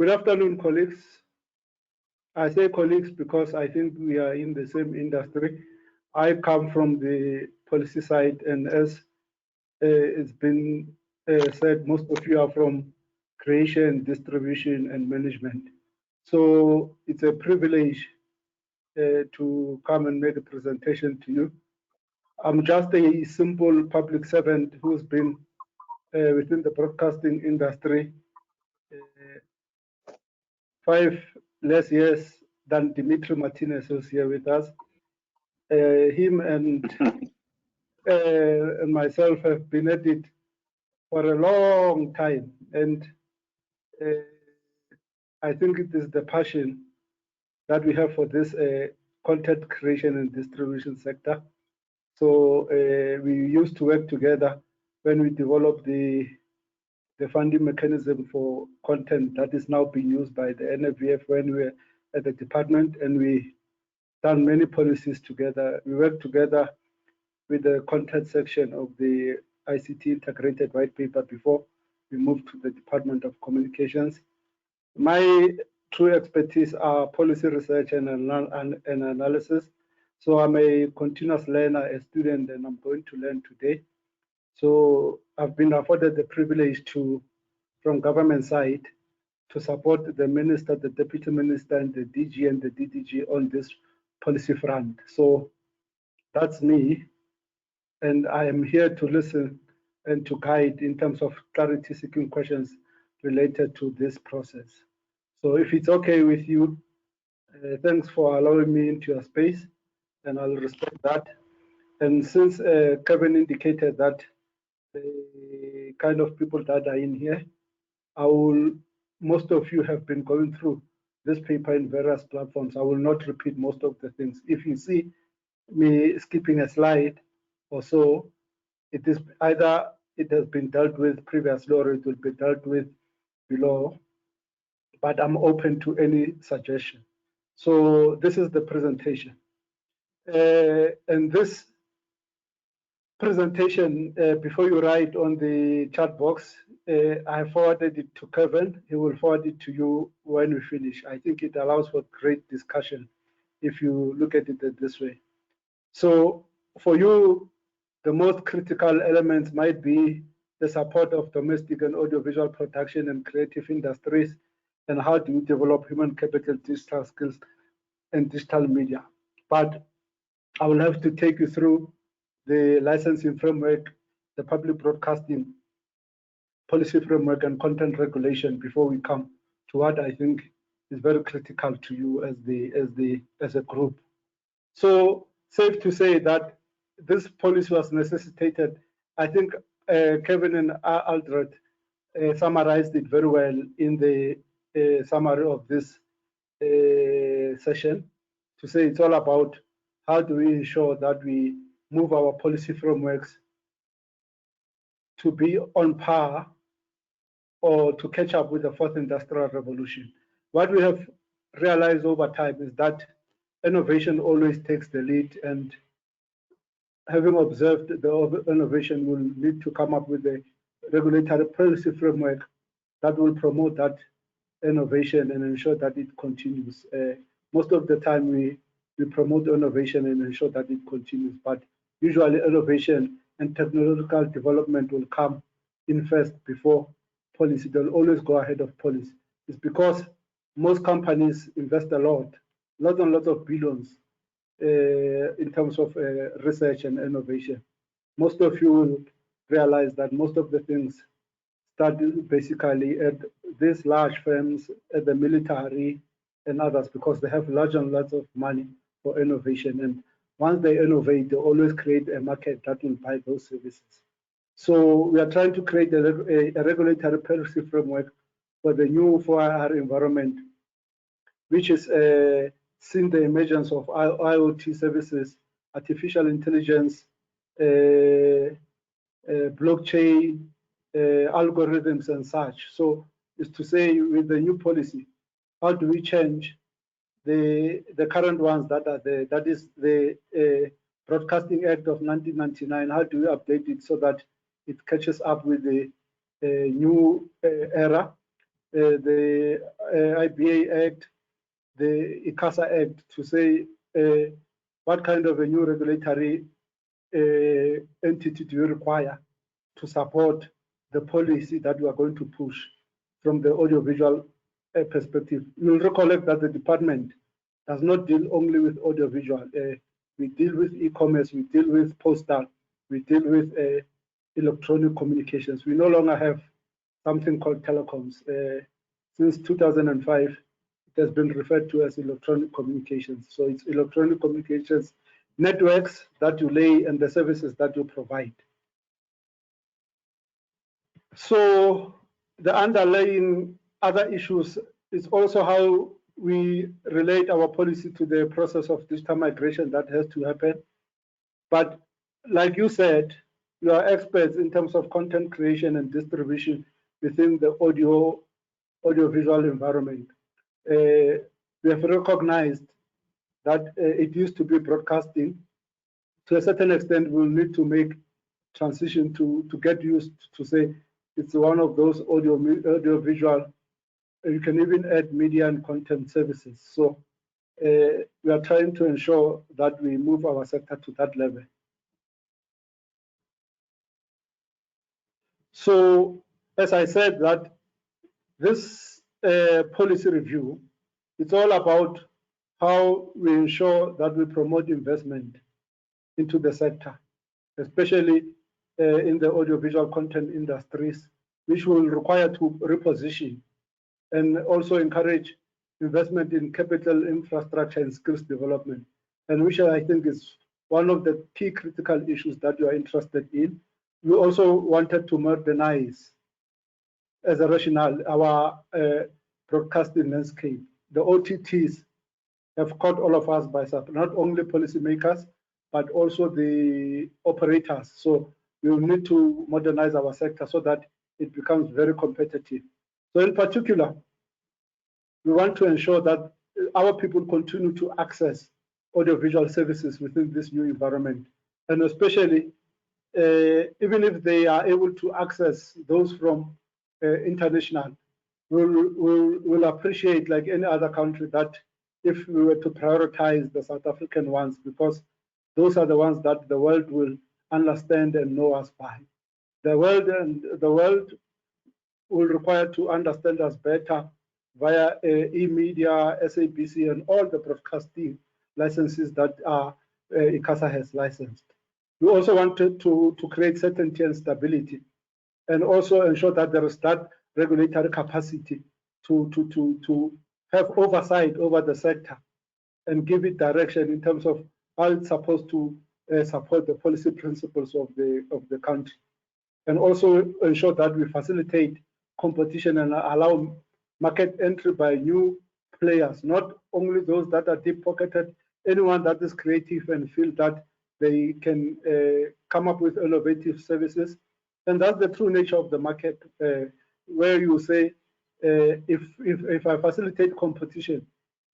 Good afternoon, colleagues. I say colleagues because I think we are in the same industry. I come from the policy side, and as it's been said, most of you are from creation, distribution, and management. So it's a privilege to come and make a presentation to you. I'm just a simple public servant who's been within the broadcasting industry 5 less years than Dimitri Martinez, who's here with us. Him and myself have been at it for a long time, and I think it is the passion that we have for this content creation and distribution sector. So we used to work together when we developed the funding mechanism for content that is now being used by the NAVF when we were at the department, and we done many policies together. We worked together with the content section of the ICT integrated white paper before we moved to the Department of Communications. My true expertise are policy research and analysis. So I'm a continuous learner, a student, and I'm going to learn today. So I've been afforded the privilege to, from government side, to support the minister, the deputy minister, and the DG and the DDG on this policy front. So that's me, and I am here to listen and to guide in terms of clarity-seeking questions related to this process. So if it's okay with you, thanks for allowing me into your space, and I'll respect that. And since Kevin indicated that the kind of people that are in here, most of you have been going through this paper in various platforms. I will not repeat most of the things. If you see me skipping a slide or so, it is either it has been dealt with previously or it will be dealt with below, but I'm open to any suggestion. So this is the presentation. And this presentation, before you write on the chat box, I forwarded it to Kevin. He will forward it to you when we finish. I think it allows for great discussion if you look at it this way. So for you, the most critical elements might be the support of domestic and audiovisual production and creative industries, and how do you develop human capital, digital skills, and digital media. But I will have to take you through the licensing framework, the public broadcasting policy framework, and content regulation before we come to what I think is very critical to you as a group. So safe to say that this policy was necessitated. I think Kevin and Aldred summarized it very well in the summary of this session, to say it's all about how do we ensure that we move our policy frameworks to be on par or to catch up with the fourth industrial revolution. What we have realized over time is that innovation always takes the lead, and having observed the innovation, will need to come up with a regulatory policy framework that will promote that innovation and ensure that it continues. Most of the time we promote innovation and ensure that it continues, but usually innovation and technological development will come in first before policy. They'll always go ahead of policy. It's because most companies invest a lot and lots of billions in terms of research and innovation. Most of you will realize that most of the things start basically at these large firms, at the military and others, because they have lots and lots of money for innovation. And once they innovate, they always create a market that will buy those services. So we are trying to create a regulatory policy framework for the new 4IR environment, which is seen the emergence of IoT services, artificial intelligence, blockchain, algorithms and such. So is to say, with the new policy, how do we change the current ones that are there? That is the Broadcasting Act of 1999. How do we update it so that it catches up with the new era? The IBA Act, the ICASA Act, to say what kind of a new regulatory entity do you require to support the policy that we are going to push from the audiovisual perspective. You'll recollect that the department does not deal only with audiovisual. We deal with e-commerce, we deal with postal, we deal with electronic communications. We no longer have something called telecoms. Since 2005, it has been referred to as electronic communications. So it's electronic communications networks that you lay and the services that you provide. So the underlying other issues is also how we relate our policy to the process of digital migration that has to happen. But like you said, you are experts in terms of content creation and distribution within the audiovisual environment. We have recognized that it used to be broadcasting. To a certain extent, we'll need to make transition to get used to say it's one of those audiovisual. You can even add media and content services. So we are trying to ensure that we move our sector to that level. So as I said, that this policy review, it's all about how we ensure that we promote investment into the sector, especially in the audiovisual content industries, which will require to reposition and also encourage investment in capital infrastructure and skills development, and which I think is one of the key critical issues that you are interested in. We also wanted to modernize, as a rationale, our broadcasting landscape. The OTTs have caught all of us by surprise, not only policymakers, but also the operators. So we will need to modernize our sector so that it becomes very competitive. So in particular, we want to ensure that our people continue to access audiovisual services within this new environment, and especially even if they are able to access those from international, we'll appreciate, like any other country, that if we were to prioritize the South African ones, because those are the ones that the world will understand and know us by. The world will require to understand us better via e-media, SABC, and all the broadcasting licenses that ICASA has licensed. We also wanted to create certainty and stability, and also ensure that there is that regulatory capacity to have oversight over the sector and give it direction in terms of how it's supposed to support the policy principles of the country, and also ensure that we facilitate competition and allow market entry by new players, not only those that are deep-pocketed, anyone that is creative and feel that they can come up with innovative services. And that's the true nature of the market, where you say, if I facilitate competition,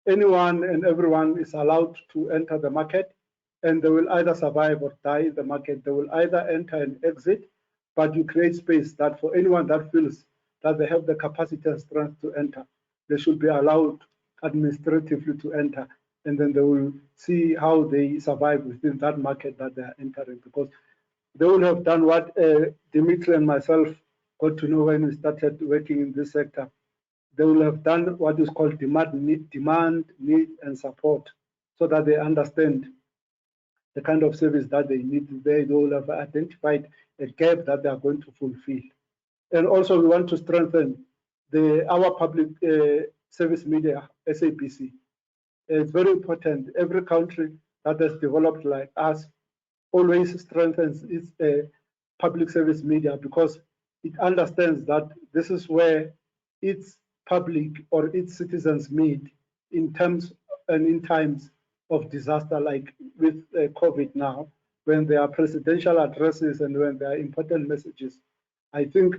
anyone and everyone is allowed to enter the market, and they will either survive or die in the market. They will either enter and exit, but you create space that for anyone that feels that they have the capacity and strength to enter, they should be allowed administratively to enter, and then they will see how they survive within that market that they are entering, because they will have done what Dimitri and myself got to know when we started working in this sector. They will have done what is called demand, need, and support, so that they understand the kind of service that they need. They will have identified a gap that they are going to fulfill. And also we want to strengthen our public service media, SABC. It's very important. Every country that has developed like us always strengthens its public service media, because it understands that this is where its public or its citizens meet in terms and in times of disaster, like with COVID now, when there are presidential addresses and when there are important messages. I think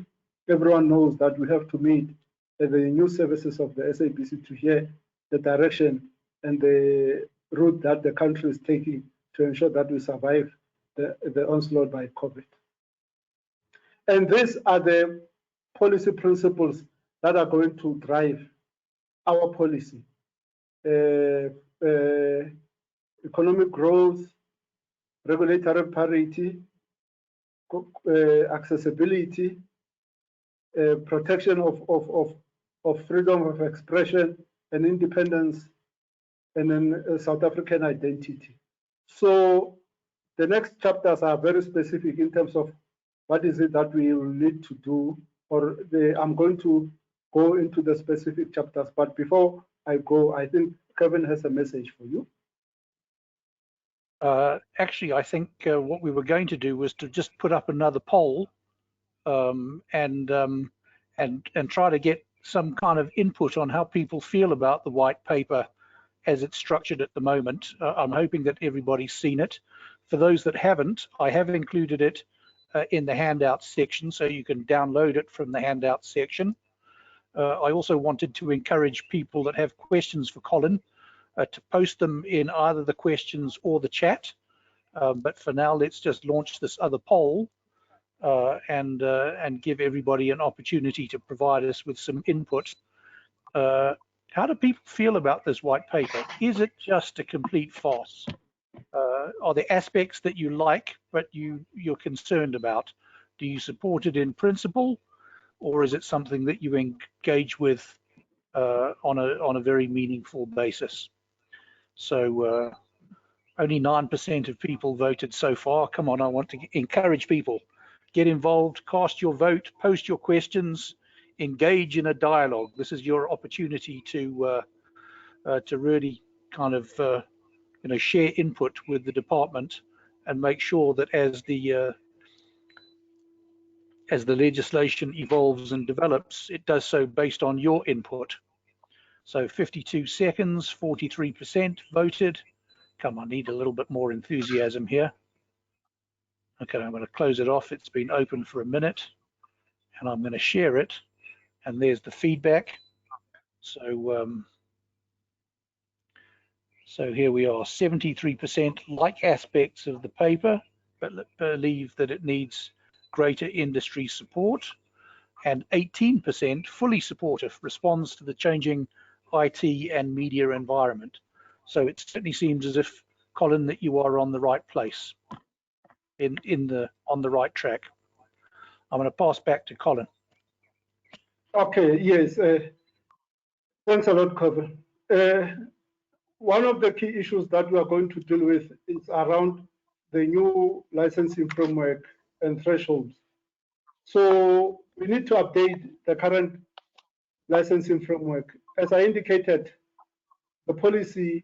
everyone knows that we have to meet the new services of the SABC to hear the direction and the route that the country is taking to ensure that we survive the onslaught by COVID. And these are the policy principles that are going to drive our policy, economic growth, regulatory parity, accessibility, protection of freedom of expression and independence, and then South African identity. So the next chapters are very specific in terms of what is it that we will need to do, or I'm going to go into the specific chapters. But before I go, I think Kevin has a message for you. Actually, I think what we were going to do was to just put up another poll and try to get some kind of input on how people feel about the white paper as it's structured at the moment. I'm hoping that everybody's seen it. For those that haven't, I have included it in the handouts section, so you can download it from the handouts section. I also wanted to encourage people that have questions for Colin to post them in either the questions or the chat. But for now, let's just launch this other poll and give everybody an opportunity to provide us with some input. How do people feel about this white paper? Is it just a complete farce? Are there aspects that you like but you're concerned about? Do you support it in principle, or is it something that you engage with on a very meaningful basis? So only 9% of people voted so far. Come on, I want to encourage people. Get involved, cast your vote, post your questions, engage in a dialogue. This is your opportunity to really kind of share input with the department and make sure that as the legislation evolves and develops, it does so based on your input. So 52 seconds, 43% voted. Come on, need a little bit more enthusiasm here. Okay, I'm going to close it off. It's been open for a minute, and I'm going to share it. And there's the feedback. So so here we are. 73% like aspects of the paper, but believe that it needs greater industry support. And 18% fully supportive, responds to the changing IT and media environment. So it certainly seems as if, Colin, that you are on the right place, on the right track. I'm going to pass back to Colin. Okay, yes. Thanks a lot, Kevin. One of the key issues that we are going to deal with is around the new licensing framework and thresholds. So we need to update the current licensing framework. As I indicated, the policy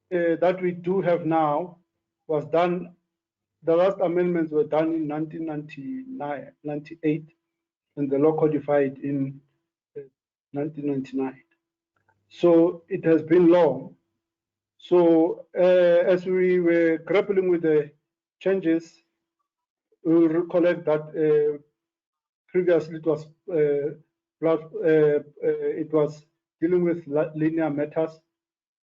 that we do have now was done, the last amendments were done in 1998, and the law codified in 1999. So it has been long. So as we were grappling with the changes, we will recollect that previously it was dealing with linear matters,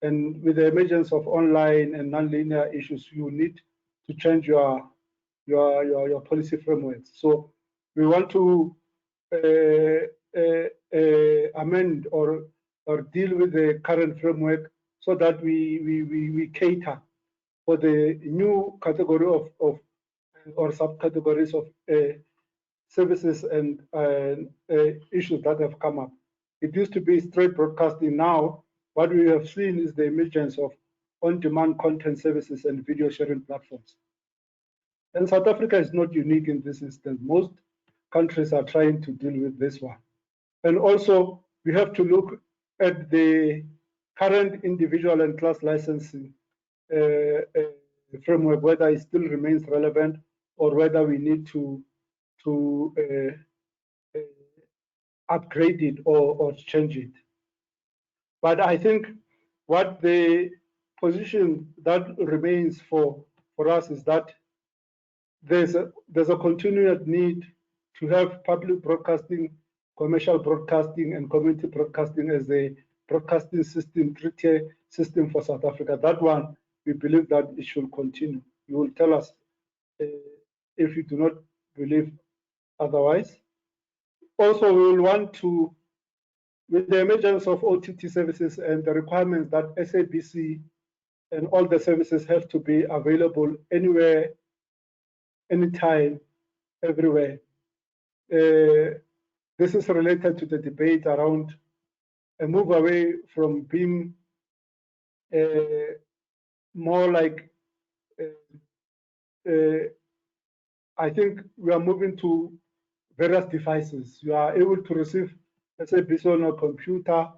and with the emergence of online and non-linear issues, you need to change your policy frameworks. So we want to amend or deal with the current framework so that we cater for the new category of or subcategories of services and issues that have come up. It used to be straight broadcasting. Now, what we have seen is the emergence of on-demand content services and video sharing platforms. And South Africa is not unique in this instance. Most countries are trying to deal with this one. And also, we have to look at the current individual and class licensing framework, whether it still remains relevant or whether we need to upgrade it or change it. But I think what the position that remains for us is that there's a continued need to have public broadcasting, commercial broadcasting, and community broadcasting as the broadcasting system, three-tier system for South Africa. That one, we believe that it should continue. You will tell us if you do not believe otherwise. Also, we will want to with the emergence of OTT services and the requirements that SABC and all the services have to be available anywhere, anytime, everywhere. This is related to the debate around a move away from being more like, I think we are moving to various devices. You are able to receive SABC on your computer,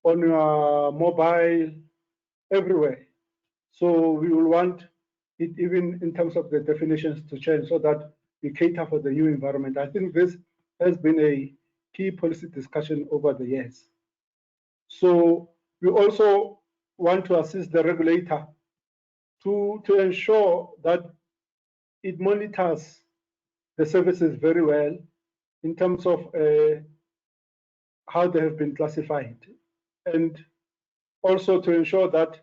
on your mobile, everywhere. So we will want it, even in terms of the definitions, to change so that we cater for the new environment. I think this has been a key policy discussion over the years. So we also want to assist the regulator to ensure that it monitors the services very well in terms of how they have been classified, and also to ensure that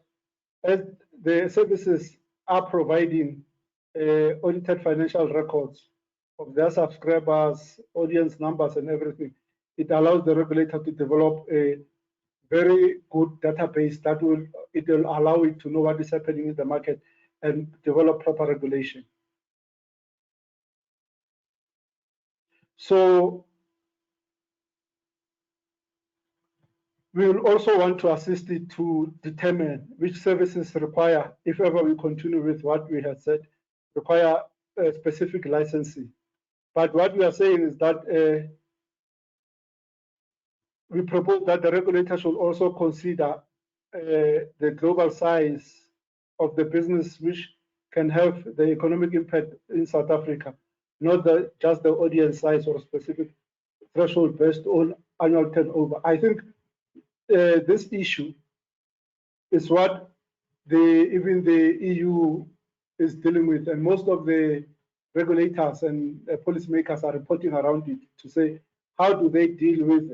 as the services are providing audited financial records of their subscribers, audience numbers, and everything, it allows the regulator to develop a very good database that will allow it to know what is happening in the market and develop proper regulation. So we will also want to assist it to determine which services require, if ever we continue with what we have said, require a specific licensing. But what we are saying is that we propose that the regulator should also consider the global size of the business which can have the economic impact in South Africa, not just the audience size or specific threshold based on annual turnover. I think this issue is what even the EU is dealing with, and most of the regulators and policymakers are reporting around it to say, how do they deal with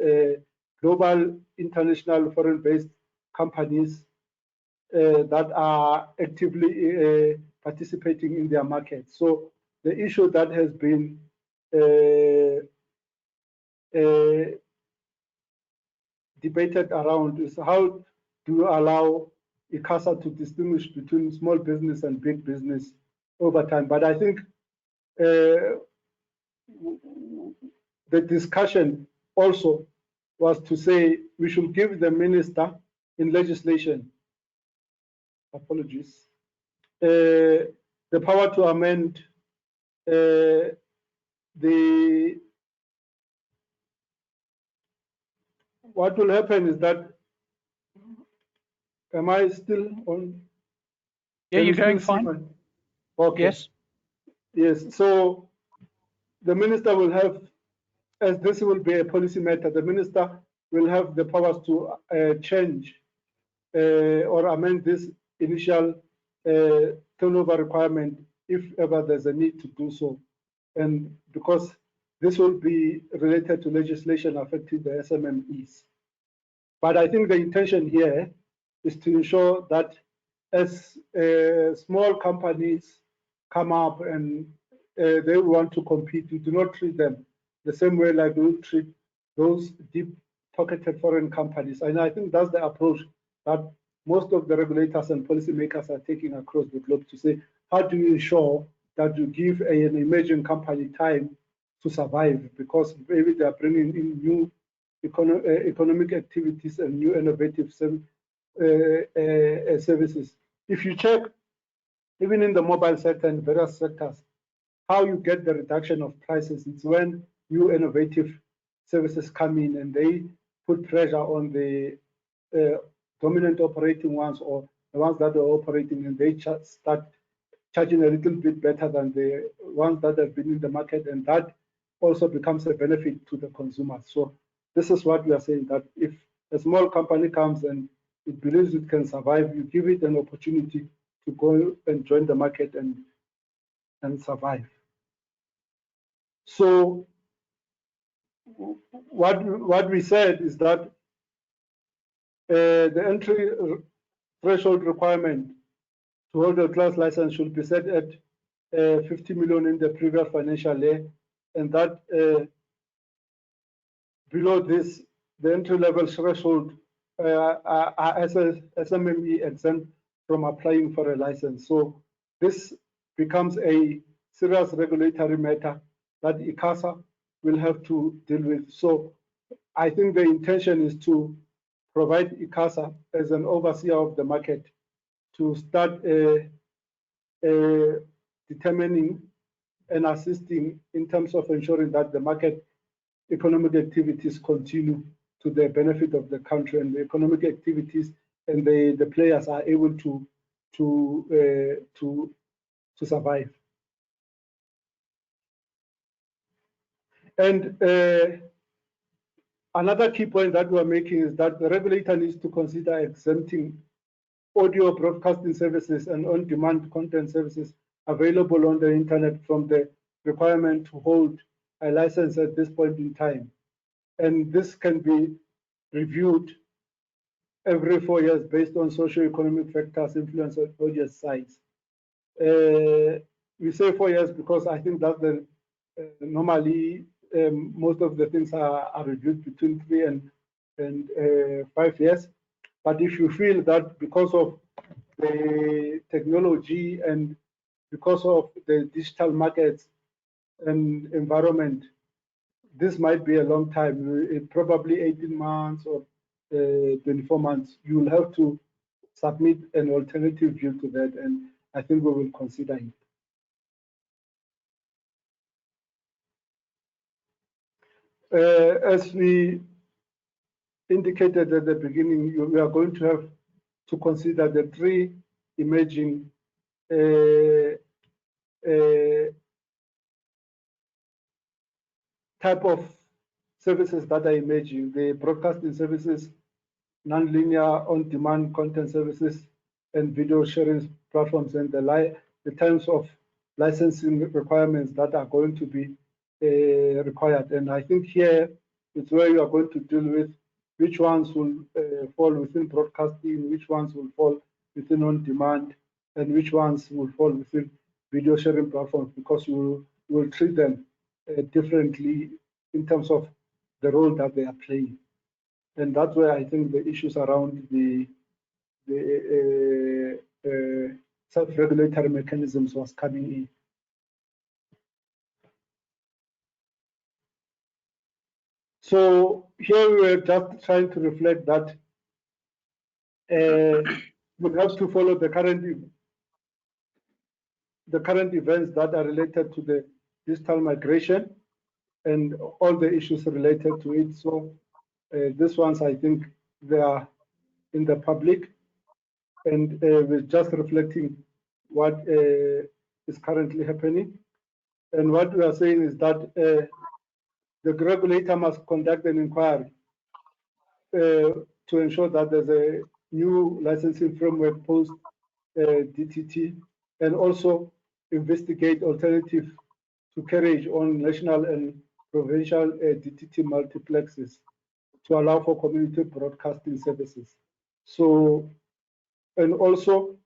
global, international, foreign-based companies that are actively participating in their market. So the issue that has been debated around is how do you allow ICASA to distinguish between small business and big business over time. But I think the discussion also was to say we should give the minister in legislation, apologies, the power to amend what will happen is that, am I still on? Yeah, you're going fine. Okay. Yes. Yes, so the minister will have, as this will be a policy matter, the minister will have the powers to change or amend this initial turnover requirement if ever there's a need to do so. And because this will be related to legislation affecting the SMMEs. But I think the intention here is to ensure that as small companies come up and they want to compete, we do not treat them the same way like we treat those deep-pocketed foreign companies. And I think that's the approach that most of the regulators and policymakers are taking across the globe to say, how do you ensure that you give an emerging company time to survive? Because maybe they are bringing in new economic activities and new innovative services. If you check, even in the mobile sector and various sectors, how you get the reduction of prices, it's when new innovative services come in and they put pressure on the dominant operating ones or the ones that are operating, and they start charging a little bit better than the ones that have been in the market, and that also becomes a benefit to the consumers. So this is what we are saying, that if a small company comes and it believes it can survive, you give it an opportunity to go and join the market and survive. So what we said is that the entry threshold requirement to hold a class license should be set at 50 million in the previous financial year, and that below this, the entry-level threshold as a SMME exempt from applying for a license. So this becomes a serious regulatory matter that ICASA will have to deal with. So I think the intention is to provide ICASA as an overseer of the market to start determining and assisting in terms of ensuring that the market economic activities continue to the benefit of the country, and the economic activities and the players are able to survive. And another key point that we are making is that the regulator needs to consider exempting audio broadcasting services and on-demand content services available on the internet from the requirement to hold a license at this point in time. And this can be reviewed every 4 years based on socio-economic factors influence on audience size. We say 4 years because I think that normally most of the things are reviewed between 3 and 5 years. But if you feel that because of the technology and because of the digital markets and environment, this might be a long time, probably 18 months or 24 months, you will have to submit an alternative view to that, and I think we will consider it. As we indicated at the beginning, we are going to have to consider the 3 emerging type of services that are emerging: the broadcasting services, non-linear on-demand content services, and video sharing platforms, and the terms of licensing requirements that are going to be required. And I think here it's where you are going to deal with which ones will fall within broadcasting, which ones will fall within on-demand, and which ones will fall within video sharing platforms, because you will treat them differently in terms of the role that they are playing. And that's where I think the issues around the self-regulatory mechanisms was coming in. So here we are just trying to reflect that we have to follow the current events that are related to the digital migration and all the issues related to it. So these ones, I think, they are in the public, and we're just reflecting what is currently happening. And what we are saying is that the regulator must conduct an inquiry to ensure that there's a new licensing framework post DTT, and also investigate alternative to carriage on national and provincial DTT multiplexes to allow for community broadcasting services. So, and also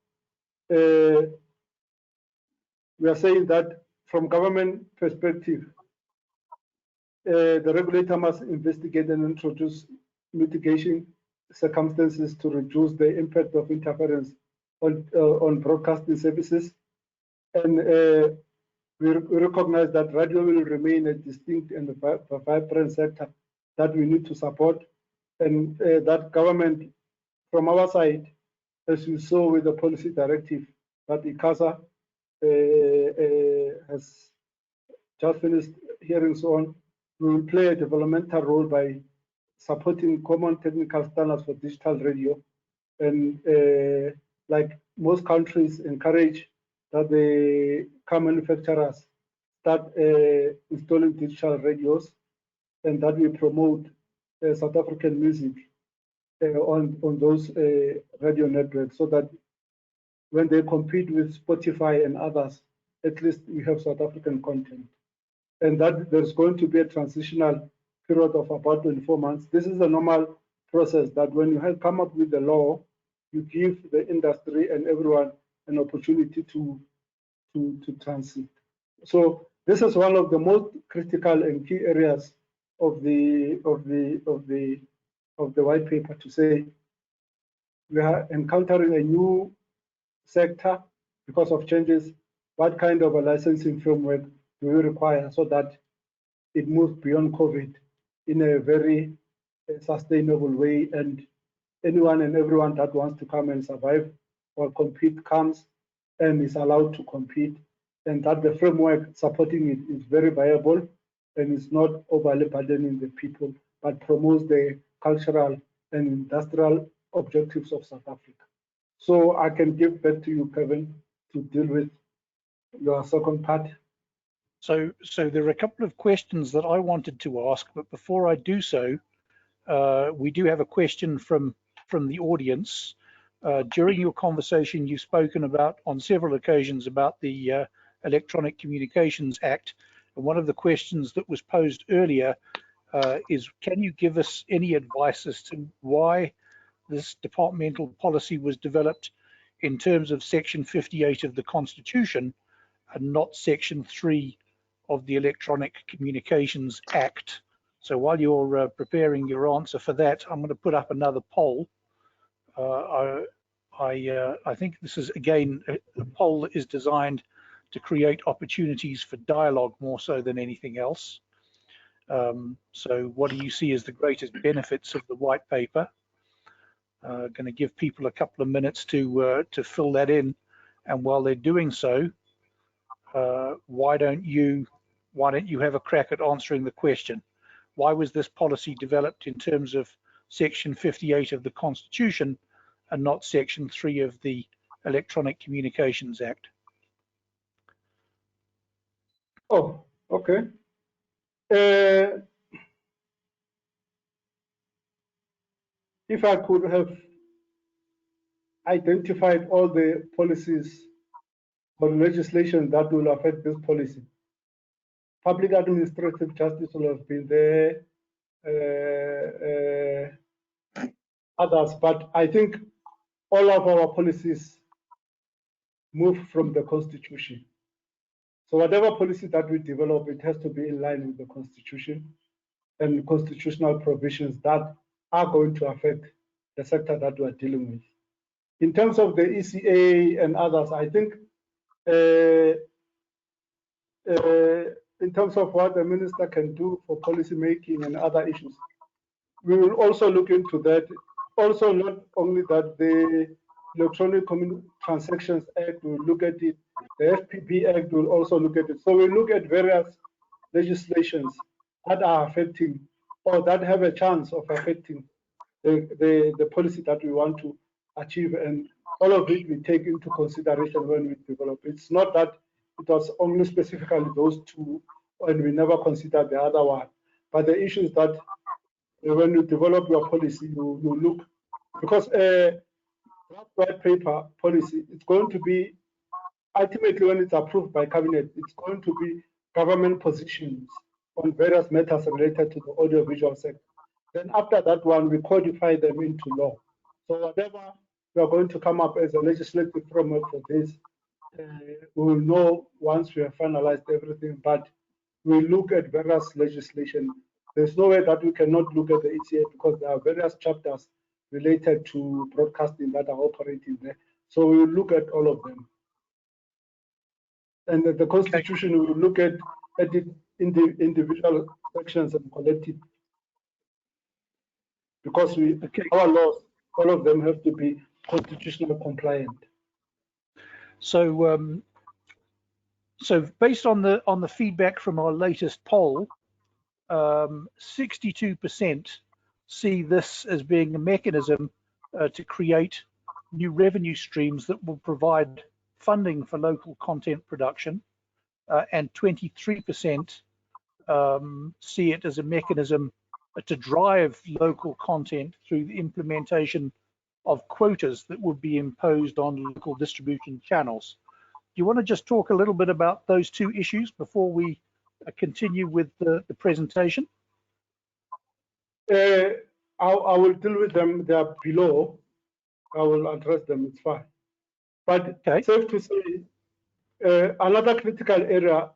we are saying that from government perspective, the regulator must investigate and introduce mitigation circumstances to reduce the impact of interference on broadcasting services. And we recognize that radio will remain a distinct and vibrant sector that we need to support, and that government, from our side, as you saw with the policy directive that ICASA has just finished hearings on, we will play a developmental role by supporting common technical standards for digital radio, and like most countries encourage that the car manufacturers start installing digital radios, and that we promote South African music on those radio networks, so that when they compete with Spotify and others, at least we have South African content. And that there's going to be a transitional period of about 24 months. This is a normal process that when you have come up with the law, you give the industry and everyone an opportunity to transit. So this is one of the most critical and key areas of the of the white paper to say we are encountering a new sector because of changes. What kind of a licensing framework do we require so that it moves beyond COVID in a very sustainable way, and anyone and everyone that wants to come and survive or compete comes and is allowed to compete, and that the framework supporting it is very viable and is not overly burdening the people, but promotes the cultural and industrial objectives of South Africa. So I can give back to you, Kevin, to deal with your second part. So there are a couple of questions that I wanted to ask, but before I do so, we do have a question from the audience. During your conversation, you've spoken about on several occasions about the Electronic Communications Act, and one of the questions that was posed earlier is, can you give us any advice as to why this departmental policy was developed in terms of Section 58 of the Constitution and not Section 3 of the Electronic Communications Act? So while you're preparing your answer for that, I'm going to put up another poll. I think this is, again, a poll that is designed to create opportunities for dialogue more so than anything else. So what do you see as the greatest benefits of the white paper? Going to give people a couple of minutes to fill that in, and while they're doing so, why don't you have a crack at answering the question? Why was this policy developed in terms of Section 58 of the Constitution and not Section 3 of the Electronic Communications Act? Oh, okay. If I could have identified all the policies or legislation that will affect this policy, public administrative justice will have been there, others, but I think all of our policies move from the Constitution. So whatever policy that we develop, it has to be in line with the Constitution and constitutional provisions that are going to affect the sector that we are dealing with. In terms of the ECA and others, I think in terms of what the minister can do for policy making and other issues, we will also look into that. Also, not only that, the Electronic Transactions Act will look at it, the FPP Act will also look at it. So we look at various legislations that are affecting or that have a chance of affecting the policy that we want to achieve, and all of it we take into consideration when we develop. It's not that it was only specifically those two and we never consider the other one, but the issues that when you develop your policy, you look, because that white paper policy, it's going to be, ultimately when it's approved by cabinet, it's going to be government positions on various matters related to the audiovisual sector. Then after that one, we codify them into law. So whatever we are going to come up as a legislative framework for this, we will know once we have finalized everything, but we look at various legislation. There's no way that we cannot look at the ECA because there are various chapters related to broadcasting that are operating there. So we will look at all of them. And the Constitution, we will look at it in the individual sections and collective, because our laws, all of them have to be constitutional compliant. So, so based on the feedback from our latest poll, 62% see this as being a mechanism to create new revenue streams that will provide funding for local content production, and 23% see it as a mechanism to drive local content through the implementation of quotas that would be imposed on local distribution channels. Do you want to just talk a little bit about those two issues before we continue with the presentation? I will deal with them. They are below. I will address them. It's fine. But safe to say, another critical area,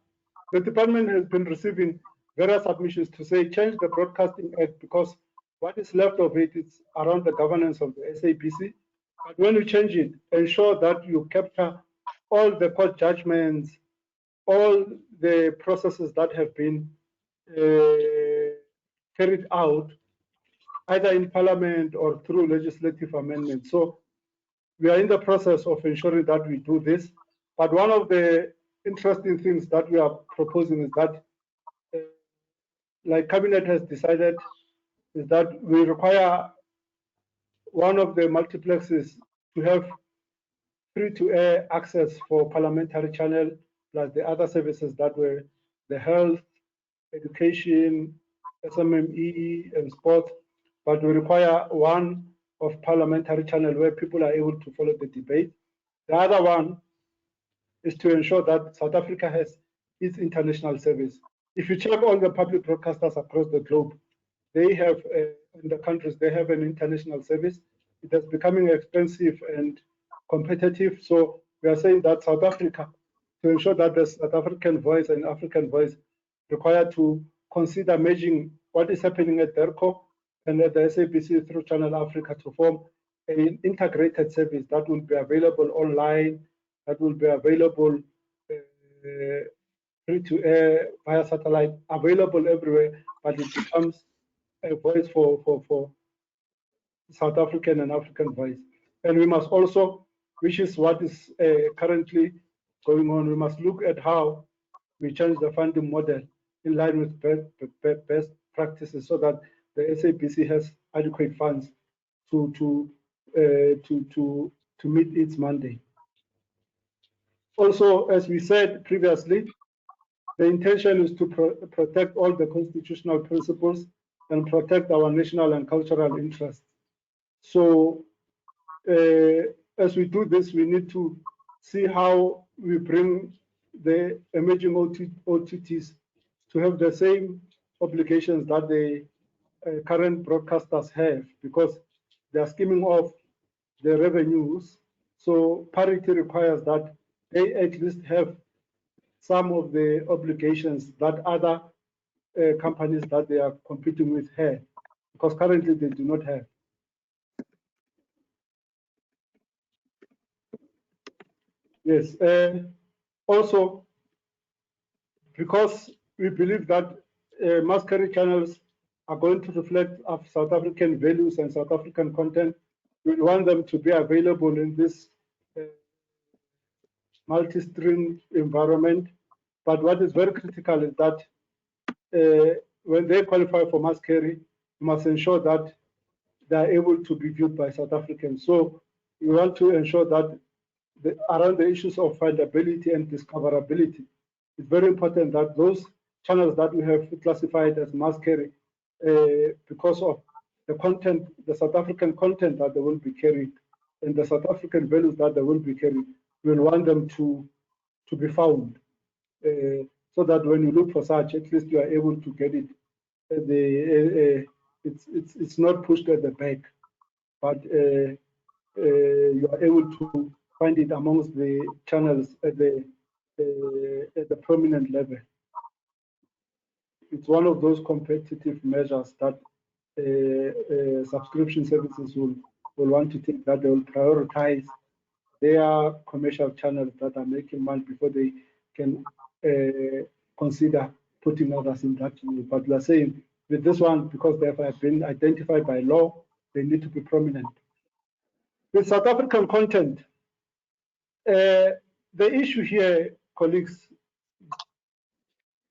the department has been receiving various submissions to say change the Broadcasting Act, because What is left of it is around the governance of the SABC. But when you change it, ensure that you capture all the court judgments, all the processes that have been carried out, either in Parliament or through legislative amendments. So we are in the process of ensuring that we do this. But one of the interesting things that we are proposing is that, like Cabinet has decided, is that we require one of the multiplexes to have free-to-air access for parliamentary channel, plus the other services that were the health, education, SMME, and sports. But we require one of parliamentary channel where people are able to follow the debate. The other one is to ensure that South Africa has its international service. If you check all the public broadcasters across the globe, they have, in the countries, they have an international service. It is becoming expensive and competitive. So we are saying that South Africa, to ensure that the South African voice and African voice require to consider merging what is happening at DERCO and at the SABC through Channel Africa to form an integrated service that will be available online, that will be available free to air via satellite, available everywhere, but it becomes a voice for South African and African voice. And we must also, which is what is currently going on, we must look at how we change the funding model in line with best practices so that the SABC has adequate funds to meet its mandate. Also, as we said previously, the intention is to protect all the constitutional principles and protect our national and cultural interests. So as we do this, we need to see how we bring the emerging OTTs to have the same obligations that the current broadcasters have, because they are skimming off the revenues. So parity requires that they at least have some of the obligations that other companies that they are competing with have, because currently they do not have. Yes, also, because we believe that mass carry channels are going to reflect South African values and South African content, we want them to be available in this multi-stream environment. But what is very critical is that when they qualify for mass carry, we must ensure that they are able to be viewed by South Africans. So we want to ensure that around the issues of findability and discoverability, it's very important that those channels that we have classified as mass carry, because of the content, the South African content that they will be carried, and the South African values that they will be carried, we'll want them to be found, so that when you look for such, at least you are able to get it. It's not pushed at the back, but you are able to find it amongst the channels at the prominent level. It's one of those competitive measures that subscription services will want to take, that they will prioritize their commercial channels that are making money before they can consider putting others in that channel. But we are saying with this one, because they have been identified by law, they need to be prominent. With South African content, the issue here, colleagues,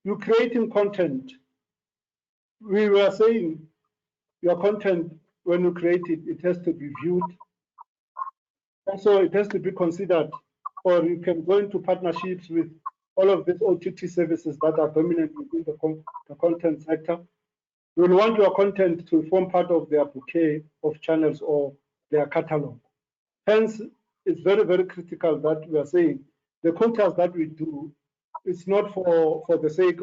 you're creating content. We were saying your content, when you create it, it has to be viewed. Also, it has to be considered, or you can go into partnerships with all of these OTT services that are dominant within the content sector. You will want your content to form part of their bouquet of channels or their catalog. Hence, it's very, very critical that we are saying the content that we do is not for the sake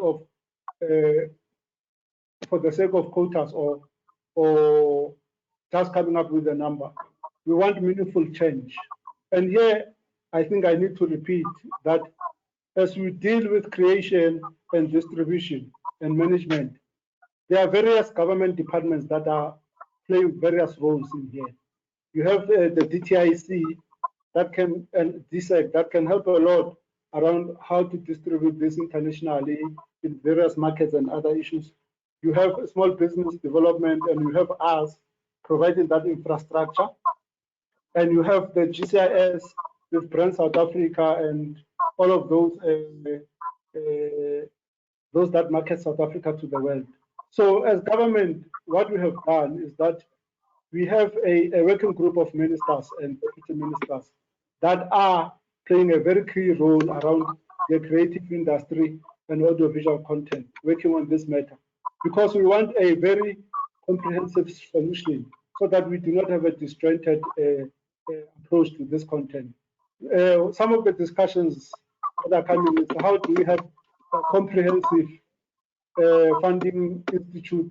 of quotas or just coming up with a number. We want meaningful change. And here, I think I need to repeat that as we deal with creation and distribution and management, there are various government departments that are play various roles in here. You have the DTIC that can, and DSEC that can help a lot around how to distribute this internationally in various markets and other issues. You have small business development, and you have us providing that infrastructure. And you have the GCIS with Brand South Africa and all of those that market South Africa to the world. So as government, what we have done is that we have a working group of ministers and deputy ministers that are playing a very key role around the creative industry and audiovisual content, working on this matter, because we want a very comprehensive solution so that we do not have a disjointed approach to this content. Some of the discussions that are coming is how do we have a comprehensive funding institute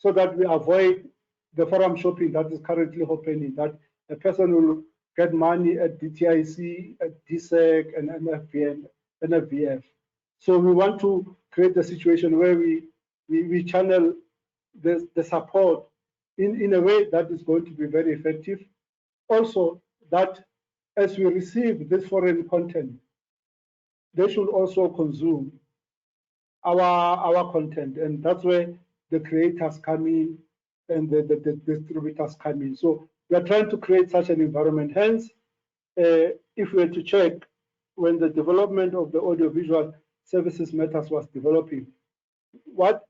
so that we avoid the forum shopping that is currently happening, that a person will get money at DTIC, at DSEC, and NFVF. So we want to create a situation where we channel the support in a way that is going to be very effective. Also, that as we receive this foreign content, they should also consume our content, and that's where the creators come in and the distributors come in. So we are trying to create such an environment. Hence, if we were to check when the development of the audiovisual services matters was developing, what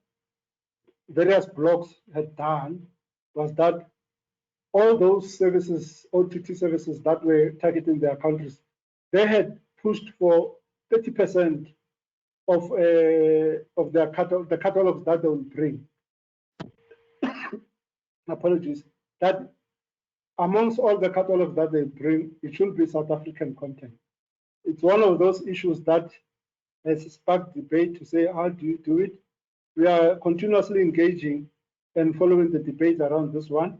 various blocs had done was that all those services, OTT services that were targeting their countries, they had pushed for 30% of their the catalogs that they will bring. Apologies. That amongst all the catalogs that they bring, it should be South African content. It's one of those issues that has sparked debate to say, how do you do it? We are continuously engaging and following the debate around this one.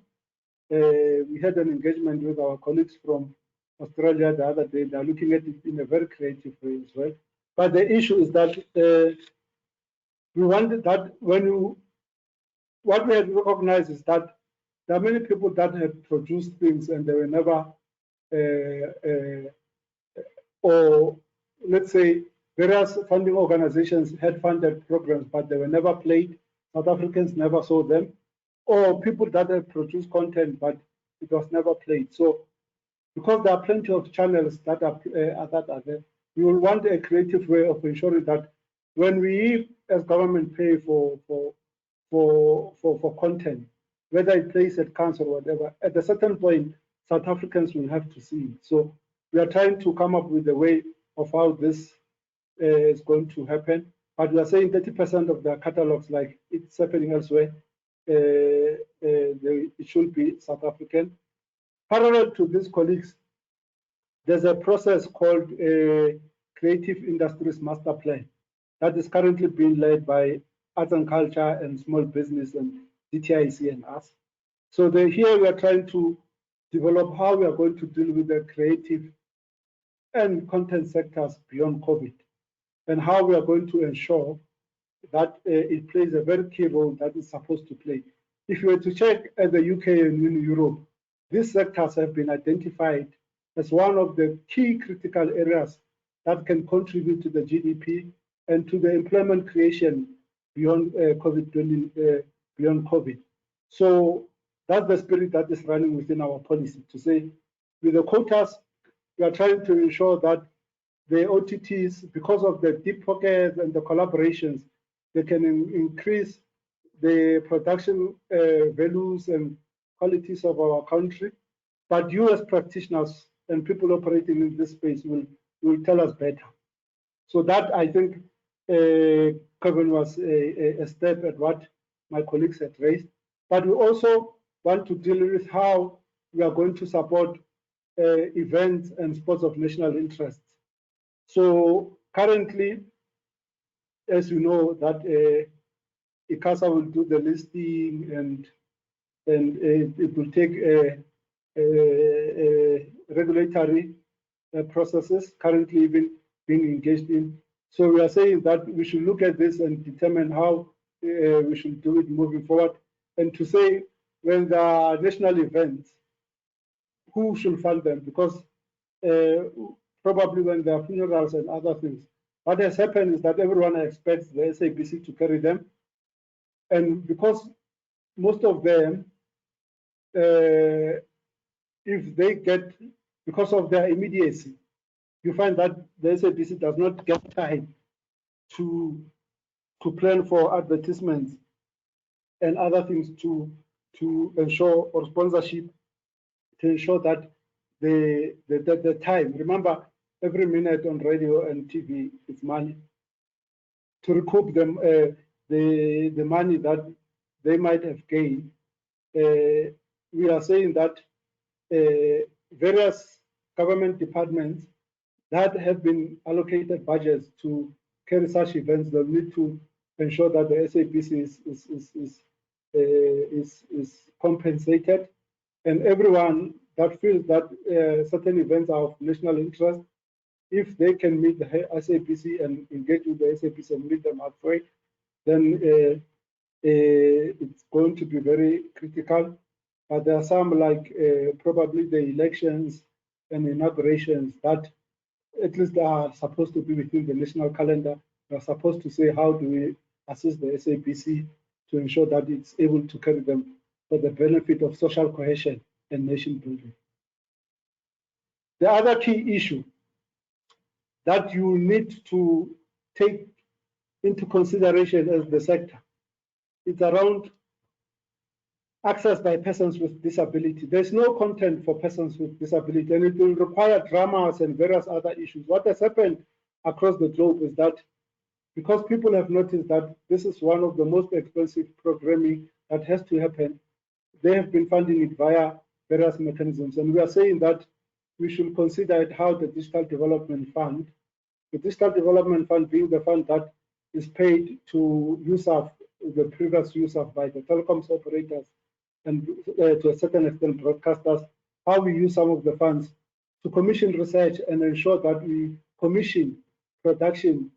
We had an engagement with our colleagues from Australia the other day. They're looking at it in a very creative way as well. But the issue is that we wanted that what we had recognized is that there are many people that have produced things and they were never, or let's say various funding organizations had funded programs, but they were never played. South Africans never saw them, or people that have produced content, but it was never played. So because there are plenty of channels that are there, we will want a creative way of ensuring that when we as government pay for content, whether it plays at Cannes or whatever, at a certain point, South Africans will have to see it. So we are trying to come up with a way of how this is going to happen. But we are saying 30% of the catalogs, like it's happening elsewhere, it should be South African. Parallel to these colleagues, there's a process called Creative Industries Master Plan that is currently being led by Arts and Culture and Small Business and DTIC and us. So here we are trying to develop how we are going to deal with the creative and content sectors beyond COVID, and how we are going to ensure that it plays a very key role that it's supposed to play. If you were to check at the UK and in Europe, these sectors have been identified as one of the key critical areas that can contribute to the GDP and to the employment creation beyond beyond COVID. So that's the spirit that is running within our policy, to say with the quotas, we are trying to ensure that the OTTs, because of the deep pockets and the collaborations, they can increase the production values and qualities of our country. But you as practitioners and people operating in this space will tell us better. So that, I think, Kevin, was a step at what my colleagues had raised. But we also want to deal with how we are going to support events and sports of national interest. So currently, as you know, that ICASA will do the listing and it will take regulatory processes currently being engaged in. So we are saying that we should look at this and determine how we should do it moving forward. And to say when there are national events, who should fund them? Because probably when there are funerals and other things, what has happened is that everyone expects the SABC to carry them. And because most of them, if they get, because of their immediacy, you find that the SABC does not get time to plan for advertisements and other things to ensure, or sponsorship, to ensure that the time, remember, every minute on radio and TV is money. To recoup them the money that they might have gained, we are saying that various government departments that have been allocated budgets to carry such events, they'll need to ensure that the SABC is compensated, and everyone that feels that certain events are of national interest, if they can meet the SABC and engage with the SABC and meet them halfway, then it's going to be very critical. But there are some, like probably the elections and inaugurations, that at least are supposed to be within the national calendar. We are supposed to say, how do we assist the SABC to ensure that it's able to carry them for the benefit of social cohesion and nation building. The other key issue that you need to take into consideration as the sector is around access by persons with disability. There's no content for persons with disability, and it will require dramas and various other issues. What has happened across the globe is that because people have noticed that this is one of the most expensive programming that has to happen, they have been funding it via various mechanisms. And we are saying that we should consider it how the Digital Development Fund, the Digital Development Fund being the fund that is paid to USAF, the previous USAF by the telecoms operators, and to a certain extent broadcasters, how we use some of the funds to commission research and ensure that we commission production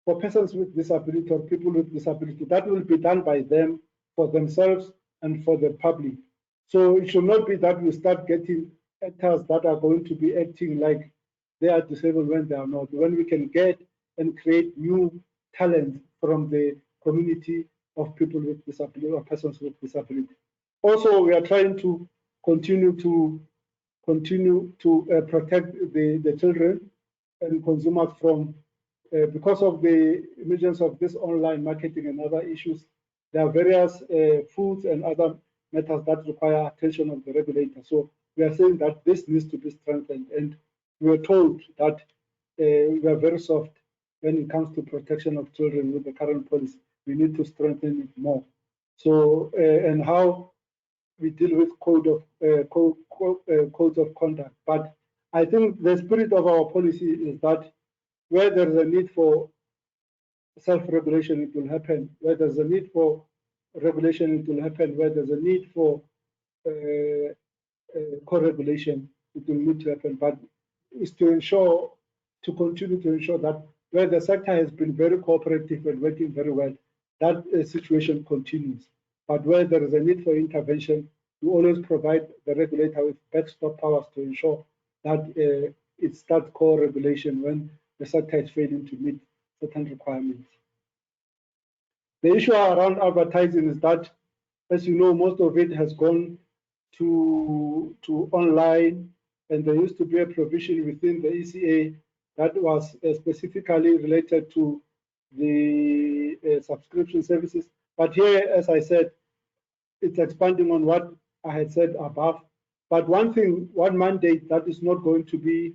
for persons with disability or people with disability. That will be done by them, for themselves, and for the public. So it should not be that we start getting actors that are going to be acting like they are disabled when they are not. When we can get and create new talent from the community of people with disability or persons with disability. Also, we are trying to continue to protect the children and consumers from, because of the emergence of this online marketing and other issues, there are various foods and other matters that require attention of the regulator. So we are saying that this needs to be strengthened, and we are told that we are very soft when it comes to protection of children with the current policy. We need to strengthen it more. So and how we deal with codes of conduct. But I think the spirit of our policy is that where there is a need for self-regulation, it will happen. Where there's a need for regulation, it will happen. Where there's a need for co-regulation, it will need to happen. But it's to ensure, to continue to ensure that where the sector has been very cooperative and working very well, that situation continues. But where there is a need for intervention, we always provide the regulator with backstop powers to ensure that it starts co-regulation when the sector is failing to meet certain requirements. The issue around advertising is that, as you know, most of it has gone to online, and there used to be a provision within the ECA that was specifically related to the subscription services. But here, as I said, it's expanding on what I had said above. But one mandate that is not going to be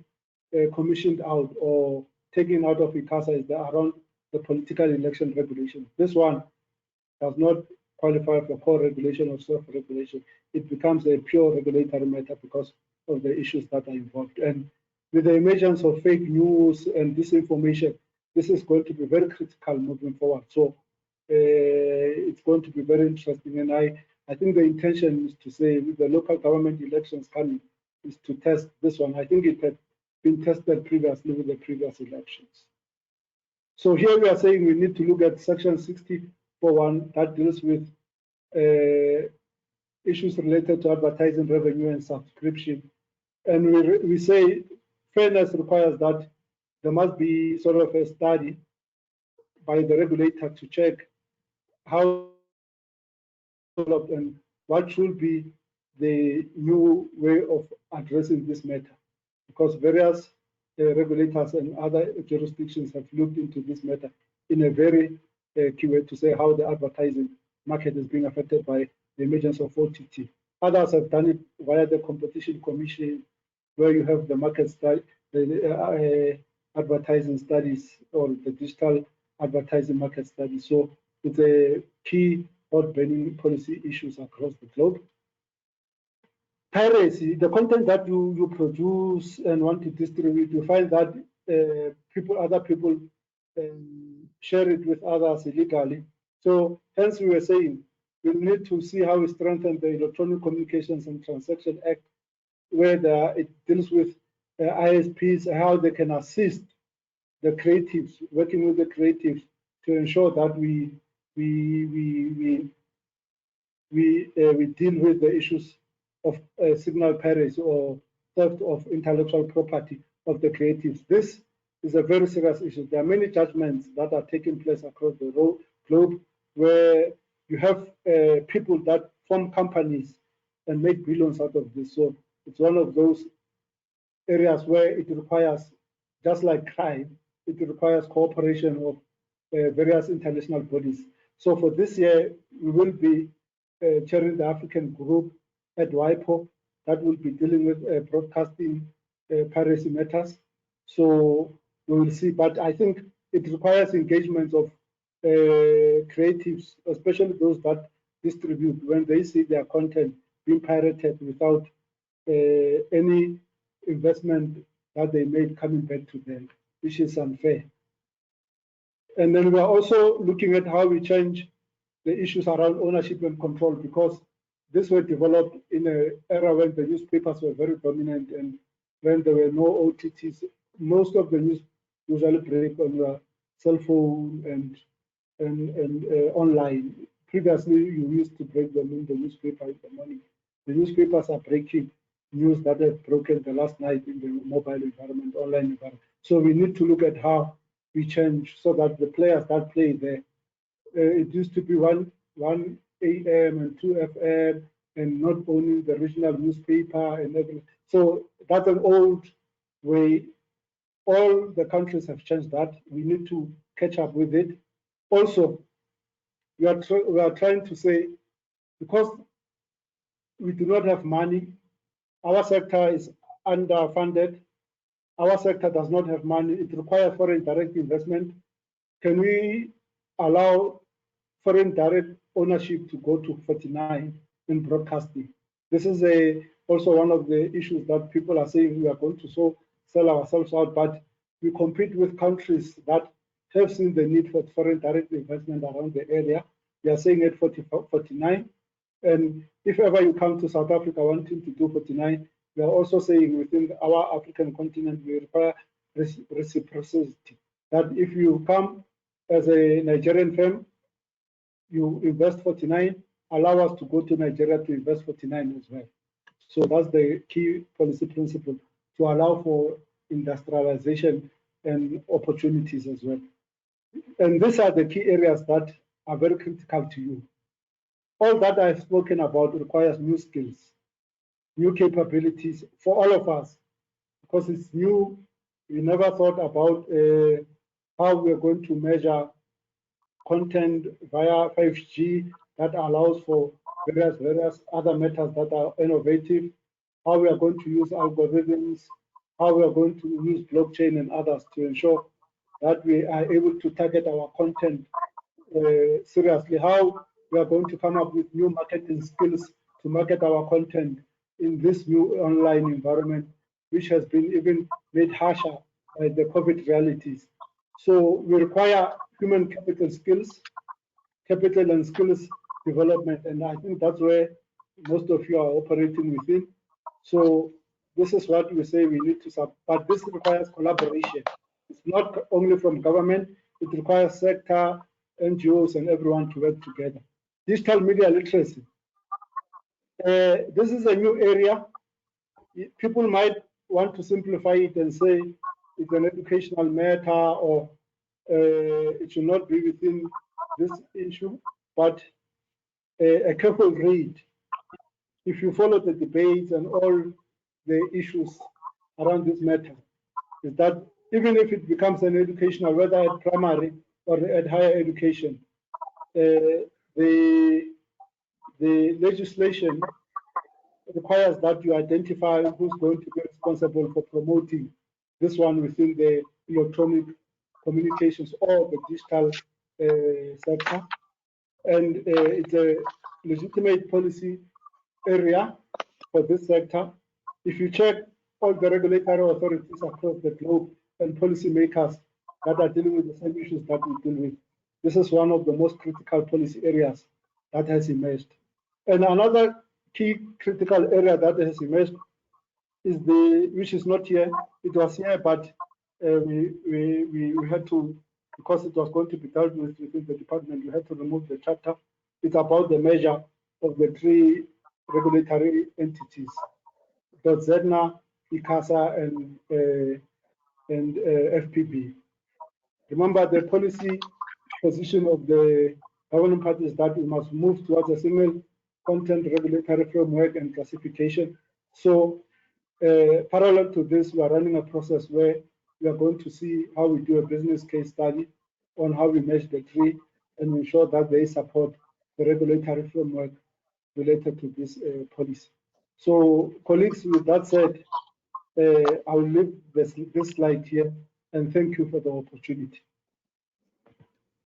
commissioned out or taken out of ICASA is around the political election regulation. This one does not qualify for co-regulation or self-regulation. It becomes a pure regulatory matter because of the issues that are involved. And with the emergence of fake news and disinformation, this is going to be very critical moving forward. So it's going to be very interesting. And I think the intention is to say, with the local government elections coming, is to test this one. I think it had been tested previously with the previous elections. So here we are saying we need to look at section 60.1 that deals with issues related to advertising revenue and subscription. And we say fairness requires that there must be sort of a study by the regulator to check how and what should be the new way of addressing this matter, because various regulators and other jurisdictions have looked into this matter in a very key way to say how the advertising market is being affected by the emergence of OTT. Others have done it via the Competition Commission, where you have the market study, the advertising studies, or the digital advertising market study. So it's a key hot burning policy issues across the globe. Piracy, the content that you produce and want to distribute, you find that other people share it with others illegally. So hence we were saying we need to see how we strengthen the Electronic Communications and Transaction Act, where it deals with ISPs, how they can assist the creatives, working with the creatives to ensure that we deal with the issues of signal piracy or theft of intellectual property of the creatives. This is a very serious issue. There are many judgments that are taking place across the globe where you have people that form companies and make billions out of this. So it's one of those areas where it requires, just like crime, it requires cooperation of various international bodies. So for this year, we will be chairing the African group at WIPO that will be dealing with broadcasting piracy matters. So we will see, but I think it requires engagement of creatives, especially those that distribute, when they see their content being pirated without any investment that they made coming back to them, which is unfair. And then we are also looking at how we change the issues around ownership and control, because this were developed in an era when the newspapers were very dominant and when there were no OTTs. Most of the news usually break on your cell phone and online. Previously, you used to break them in the newspaper in the morning. The newspapers are breaking news that have broken the last night in the mobile environment, online environment. So we need to look at how we change so that the players that play there, it used to be 1 AM and 2 FM and not owning the regional newspaper and everything. So that's an old way. All the countries have changed that. We need to catch up with it. Also, we are trying to say, because we do not have money, our sector is underfunded, our sector does not have money, it requires foreign direct investment. Can we allow foreign direct ownership to go to 49 in broadcasting? This is also one of the issues that people are saying we are going to sell ourselves out, but we compete with countries that have seen the need for foreign direct investment around the area. We are saying at 49. And if ever you come to South Africa wanting to do 49, we are also saying within our African continent, we require reciprocity. That if you come as a Nigerian firm, you invest 49, allow us to go to Nigeria to invest 49 as well. So that's the key policy principle, to allow for industrialization and opportunities as well. And these are the key areas that are very critical to you. All that I've spoken about requires new skills, new capabilities for all of us, because it's new. We never thought about how we're going to measure content via 5G that allows for various other methods that are innovative, how we are going to use algorithms, how we are going to use blockchain and others to ensure that we are able to target our content seriously, how we are going to come up with new marketing skills to market our content in this new online environment, which has been even made harsher by the COVID realities. So we require human capital skills, capital and skills development, and I think that's where most of you are operating within. So this is what we say we need to support, but this requires collaboration. It's not only from government, it requires sector, NGOs, and everyone to work together. Digital media literacy. This is a new area. People might want to simplify it and say it's an educational matter, or it should not be within this issue, but a careful read, if you follow the debates and all the issues around this matter, is that even if it becomes an educational, whether at primary or at higher education, the legislation requires that you identify who's going to be responsible for promoting this one within the electronic communications or the digital sector. And it's a legitimate policy area for this sector. If you check all the regulatory authorities across the globe and policymakers that are dealing with the same issues that we deal with, this is one of the most critical policy areas that has emerged. And another key critical area that has emerged is which is not here, it was here, but we had to, because it was going to be dealt with within the department, we had to remove the chapter. It's about the measure of the three regulatory entities, the ZEDNA, ICASA, and FPB. Remember, the policy position of the governing party is that we must move towards a single content regulatory framework and classification. So parallel to this, we are running a process where we are going to see how we do a business case study on how we measure the three and ensure that they support the regulatory framework related to this policy. So, colleagues, with that said, I will leave this slide here and thank you for the opportunity.